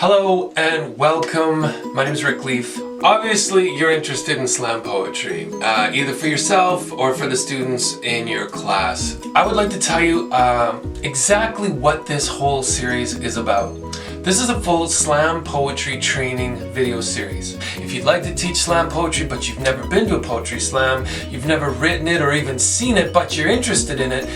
Hello and welcome. My name is Rick Leaf. Obviously, you're interested in slam poetry, either for yourself or for the students in your class. I would like to tell you exactly what this whole series is about. This is a full slam poetry training video series. If you'd like to teach slam poetry but you've never been to a poetry slam, you've never written it or even seen it but you're interested in it,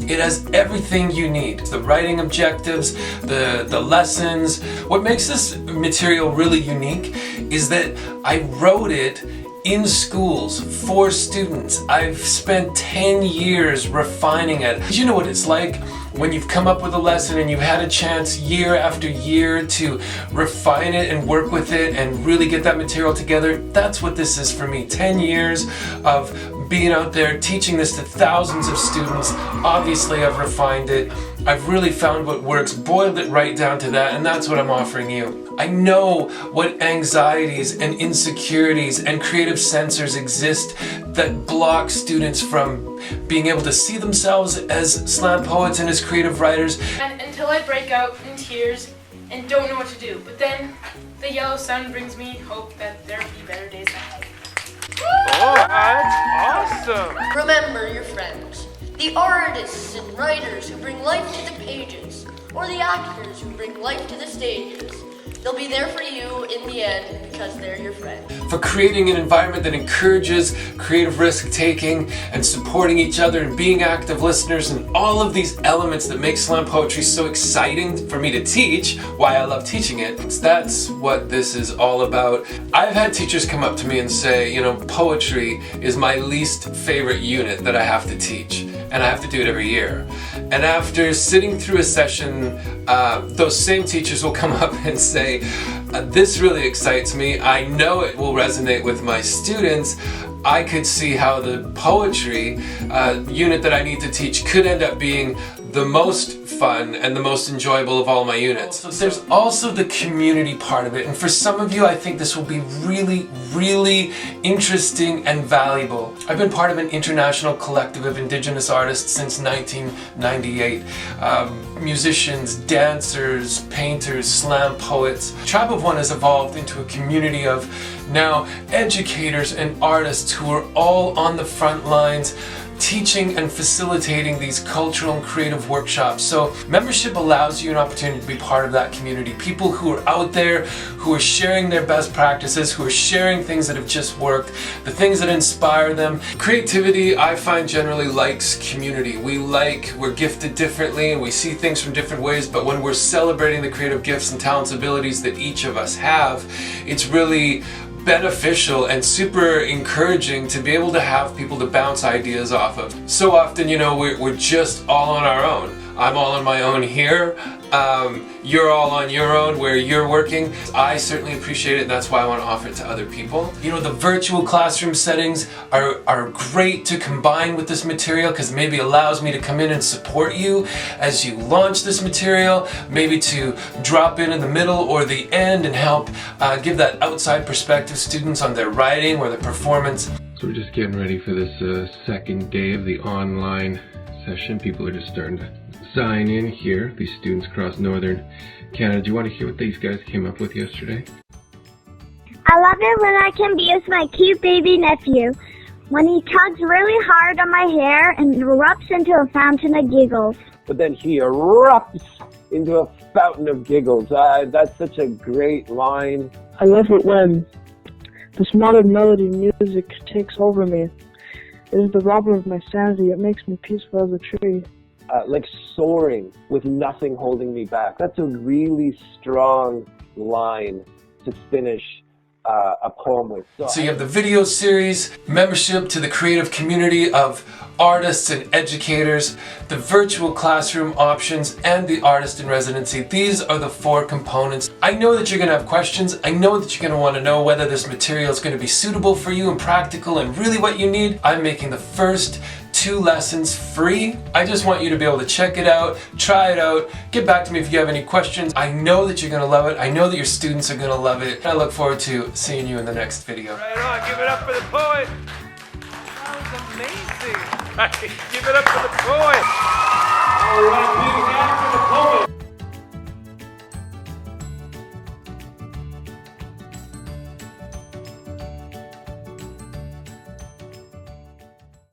it has everything you need. The writing objectives, the lessons. What makes this material really unique is that I wrote it in schools for students. I've spent 10 years refining it. You know what it's like when you've come up with a lesson and you've had a chance year after year to refine it and work with it and really get that material together. That's what this is for me. 10 years of being out there teaching this to thousands of students. Obviously I've refined it. I've really found what works, boiled it right down to that, and that's what I'm offering you. I know what anxieties and insecurities and creative censors exist that block students from being able to see themselves as slam poets and as creative writers. And until I break out in tears and don't know what to do. But then the yellow sun brings me hope that there'll be better days ahead. Oh, that's awesome! Remember your friends, the artists and writers who bring life to the pages, or the actors who bring life to the stages. They'll be there for you in the end because they're your friend. For creating an environment that encourages creative risk-taking and supporting each other and being active listeners and all of these elements that make slam poetry so exciting for me to teach, why I love teaching it. That's what this is all about. I've had teachers come up to me and say, you know, poetry is my least favorite unit that I have to teach, and I have to do it every year. And after sitting through a session, those same teachers will come up and say, this really excites me. I know it will resonate with my students. I could see how the poetry unit that I need to teach could end up being the most fun and the most enjoyable of all my units. So there's also the community part of it, and for some of you I think this will be really interesting and valuable. I've been part of an international collective of Indigenous artists since 1998. Musicians, dancers, painters, slam poets. Tribe of One has evolved into a community of now educators and artists who are all on the front lines teaching and facilitating these cultural and creative workshops. So membership allows you an opportunity to be part of that community. People who are out there, who are sharing their best practices, who are sharing things that have just worked, the things that inspire them. Creativity, I find, generally likes community. We're gifted differently and we see things from different ways, but when we're celebrating the creative gifts and talents, abilities that each of us have, it's really beneficial and super encouraging to be able to have people to bounce ideas off of. So often, you know, we're just all on our own. I'm all on my own here. You're all on your own where you're working. I certainly appreciate it, and that's why I want to offer it to other people. You know, the virtual classroom settings are great to combine with this material because maybe allows me to come in and support you as you launch this material, maybe to drop in the middle or the end and help give that outside perspective students on their writing or their performance. So we're just getting ready for this second day of the online session. People are just starting to sign in here, these students across northern Canada. Do you want to hear what these guys came up with yesterday? I love it when I can be with my cute baby nephew, when he tugs really hard on my hair and erupts into a fountain of giggles. But then he erupts into a fountain of giggles. That's such a great line. I love it when this modern melody music takes over me. It is the robber of my sanity. It makes me peaceful as a tree. Like soaring with nothing holding me back. That's a really strong line to finish a poem with. So you have the video series, membership to the creative community of artists and educators, the virtual classroom options, and the artist in residency. These are the 4 components. I know that you're going to have questions. I know that you're going to want to know whether this material is going to be suitable for you and practical and really what you need. I'm making the first 2 lessons free. I just want you to be able to check it out, try it out, get back to me if you have any questions. I know that you're going to love it. I know that your students are going to love it. I look forward to seeing you in the next video. Right on, give it up for the poet. That was amazing. Right, give it up for the poet. All right, big hand for the poet.